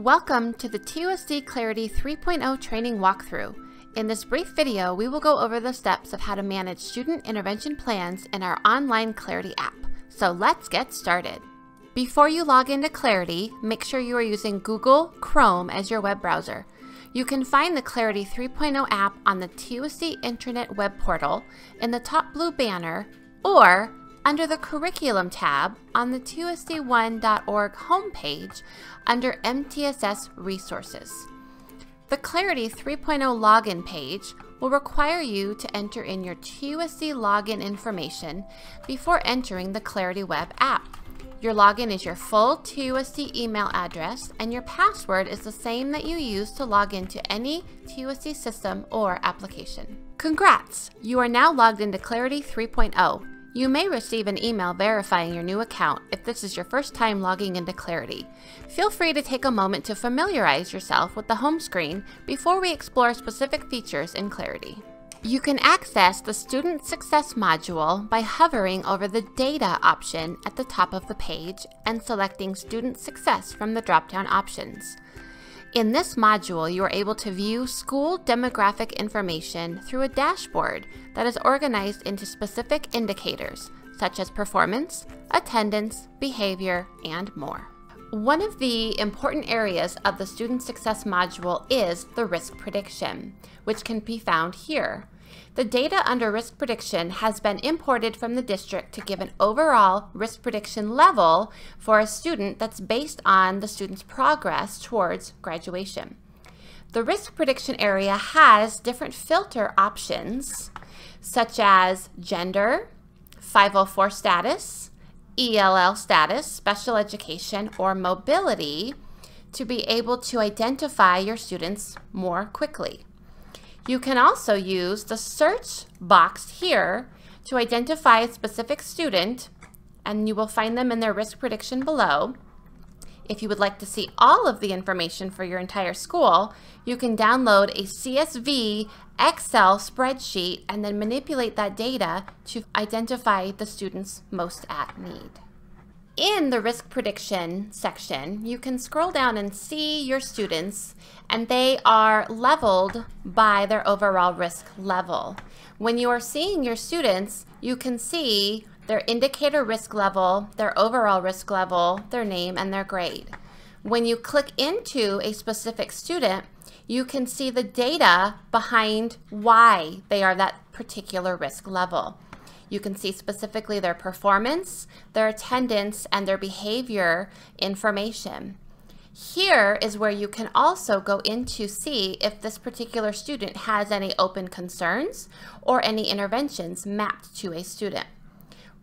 Welcome to the TUSD Clarity 3.0 training walkthrough. In this brief video, we will go over the steps of how to manage student intervention plans in our online Clarity app. So let's get started. Before you log into Clarity, make sure you are using Google Chrome as your web browser. You can find the Clarity 3.0 app on the TUSD Intranet web portal in the top blue banner or under the Curriculum tab on the TUSD1.org homepage under MTSS Resources. The Clarity 3.0 login page will require you to enter in your TUSD login information before entering the Clarity web app. Your login is your full TUSD email address, and your password is the same that you use to log into any TUSD system or application. Congrats! You are now logged into Clarity 3.0. You may receive an email verifying your new account if this is your first time logging into Clarity. Feel free to take a moment to familiarize yourself with the home screen before we explore specific features in Clarity. You can access the Student Success module by hovering over the Data option at the top of the page and selecting Student Success from the drop-down options. In this module, you are able to view school demographic information through a dashboard that is organized into specific indicators, such as performance, attendance, behavior, and more. One of the important areas of the Student Success module is the risk prediction, which can be found here. The data under risk prediction has been imported from the district to give an overall risk prediction level for a student that's based on the student's progress towards graduation. The risk prediction area has different filter options such as gender, 504 status, ELL status, special education, or mobility to be able to identify your students more quickly. You can also use the search box here to identify a specific student, and you will find them in their risk prediction below. If you would like to see all of the information for your entire school, you can download a CSV Excel spreadsheet and then manipulate that data to identify the students most at need. In the risk prediction section, you can scroll down and see your students, and they are leveled by their overall risk level. When you are seeing your students, you can see their indicator risk level, their overall risk level, their name, and their grade. When you click into a specific student, you can see the data behind why they are that particular risk level. You can see specifically their performance, their attendance, and their behavior information. Here is where you can also go in to see if this particular student has any open concerns or any interventions mapped to a student.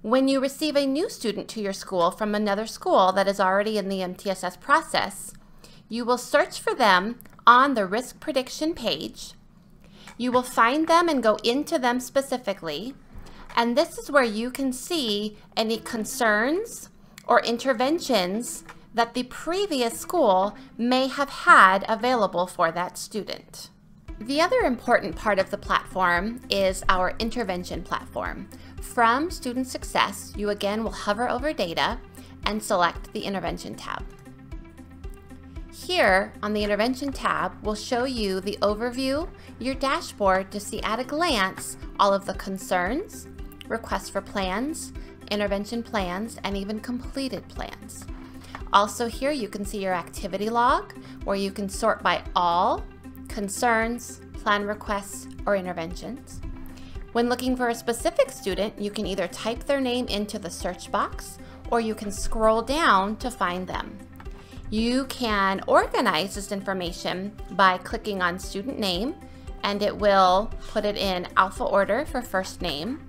When you receive a new student to your school from another school that is already in the MTSS process, you will search for them on the risk prediction page. You will find them and go into them specifically. And this is where you can see any concerns or interventions that the previous school may have had available for that student. The other important part of the platform is our intervention platform. From Student Success, you again will hover over Data and select the Intervention tab. Here on the Intervention tab will show you the overview, your dashboard to see at a glance all of the concerns, requests for plans, intervention plans, and even completed plans. Also here you can see your activity log where you can sort by all, concerns, plan requests, or interventions. When looking for a specific student, you can either type their name into the search box or you can scroll down to find them. You can organize this information by clicking on student name, and it will put it in alpha order for first name.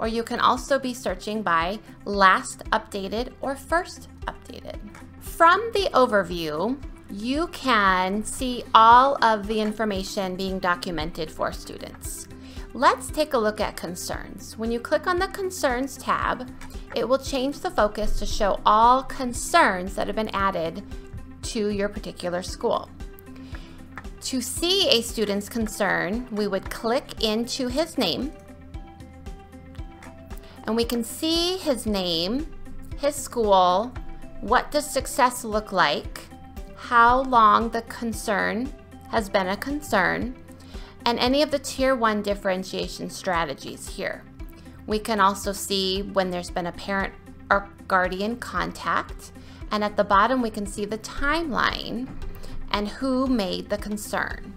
Or you can also be searching by last updated or first updated. From the overview, you can see all of the information being documented for students. Let's take a look at concerns. When you click on the Concerns tab, it will change the focus to show all concerns that have been added to your particular school. To see a student's concern, we would click into his name, and we can see his name, his school, what does success look like, how long the concern has been a concern, and any of the Tier 1 differentiation strategies here. We can also see when there's been a parent or guardian contact, and at the bottom we can see the timeline and who made the concern.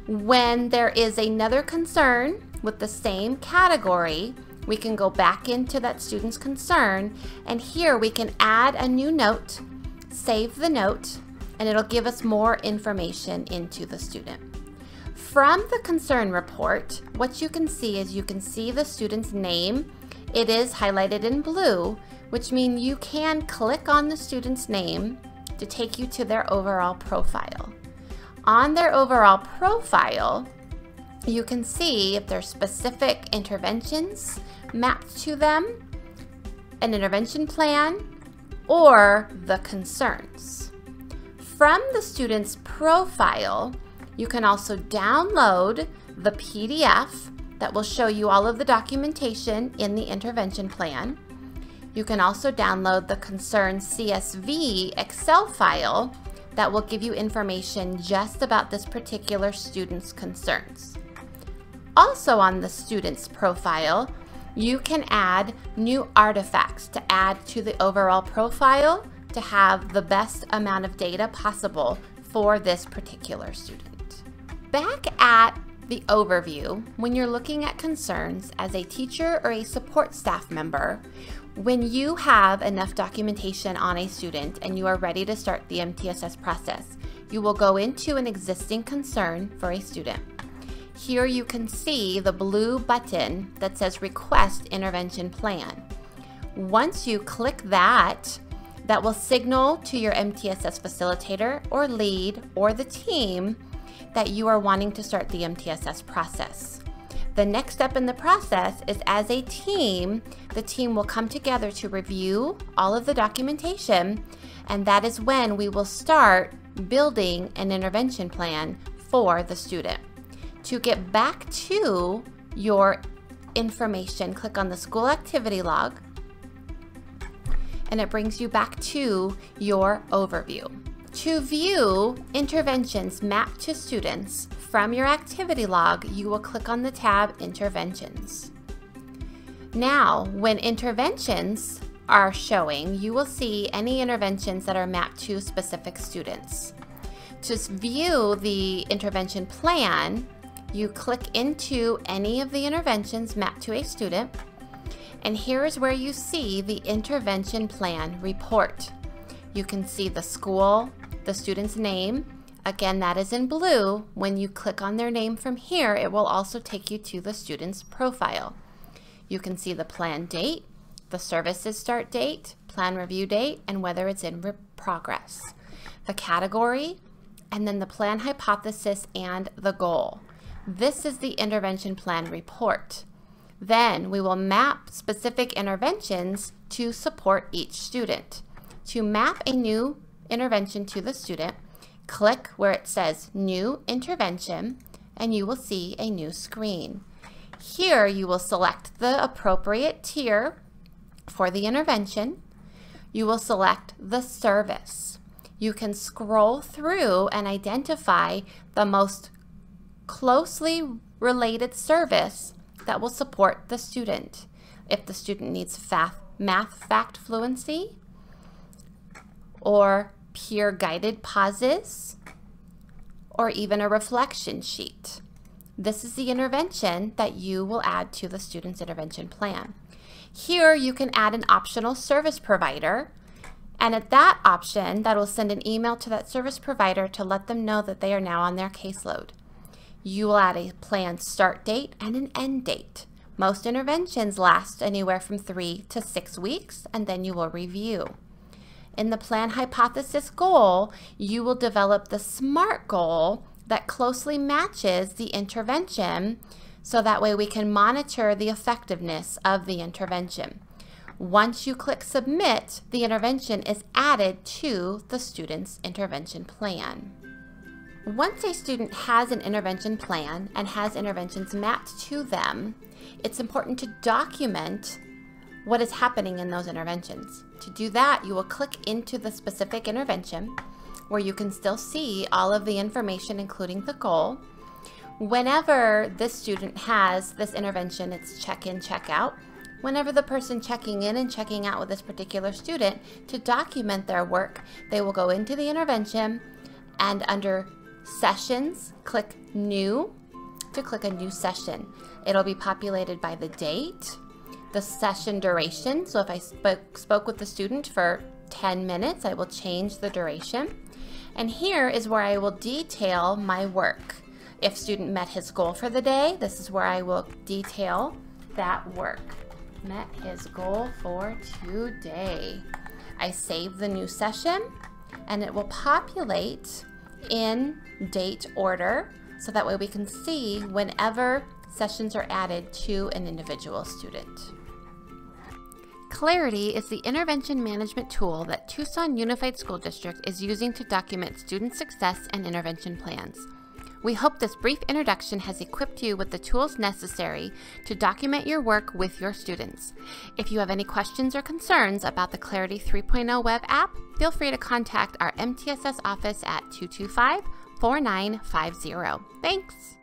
When there is another concern with the same category, we can go back into that student's concern, and here we can add a new note, save the note, and it'll give us more information into the student. From the concern report, what you can see is you can see the student's name. It is highlighted in blue, which means you can click on the student's name to take you to their overall profile. On their overall profile, you can see if there's specific interventions mapped to them, an intervention plan, or the concerns. From the student's profile, you can also download the PDF that will show you all of the documentation in the intervention plan. You can also download the concern CSV Excel file that will give you information just about this particular student's concerns. Also on the student's profile, you can add new artifacts to add to the overall profile to have the best amount of data possible for this particular student. Back at the overview, when you're looking at concerns as a teacher or a support staff member, when you have enough documentation on a student and you are ready to start the MTSS process, you will go into an existing concern for a student. Here you can see the blue button that says Request Intervention Plan. Once you click that, that will signal to your MTSS facilitator or lead or the team that you are wanting to start the MTSS process. The next step in the process is, as a team, the team will come together to review all of the documentation, and that is when we will start building an intervention plan for the student. To get back to your information, click on the school activity log, and it brings you back to your overview. To view interventions mapped to students from your activity log, you will click on the tab Interventions. Now, when interventions are showing, you will see any interventions that are mapped to specific students. To view the intervention plan, you click into any of the interventions mapped to a student, and here is where you see the intervention plan report. You can see the school, the student's name. Again, that is in blue. When you click on their name from here, it will also take you to the student's profile. You can see the plan date, the services start date, plan review date, and whether it's in progress, the category, and then the plan hypothesis and the goal. This is the intervention plan report. Then we will map specific interventions to support each student. To map a new intervention to the student, click where it says New Intervention, and you will see a new screen. Here you will select the appropriate tier for the intervention. You will select the service. You can scroll through and identify the most closely related service that will support the student. If the student needs math fact fluency, or peer guided pauses, or even a reflection sheet. This is the intervention that you will add to the student's intervention plan. Here you can add an optional service provider, and at that option, that will send an email to that service provider to let them know that they are now on their caseload. You will add a planned start date and an end date. Most interventions last anywhere from 3 to 6 weeks, and then you will review. In the plan hypothesis goal, you will develop the SMART goal that closely matches the intervention, so that way we can monitor the effectiveness of the intervention. Once you click submit, the intervention is added to the student's intervention plan. Once a student has an intervention plan and has interventions mapped to them, it's important to document what is happening in those interventions. To do that, you will click into the specific intervention. where you can still see all of the information, including the goal. Whenever this student has this intervention, it's check-in, check-out. Whenever the person checking in and checking out with this particular student, to document their work, they will go into the intervention and under Sessions, click New to click a new session. It'll be populated by the date, the session duration. So if I spoke with the student for 10 minutes, I will change the duration. And here is where I will detail my work. If student met his goal for the day, this is where I will detail that work. Met his goal for today. I save the new session and it will populate in date order, so that way we can see whenever sessions are added to an individual student. Clarity is the intervention management tool that Tucson Unified School District is using to document student success and intervention plans. We hope this brief introduction has equipped you with the tools necessary to document your work with your students. If you have any questions or concerns about the Clarity 3.0 web app, feel free to contact our MTSS office at 225-4950. Thanks!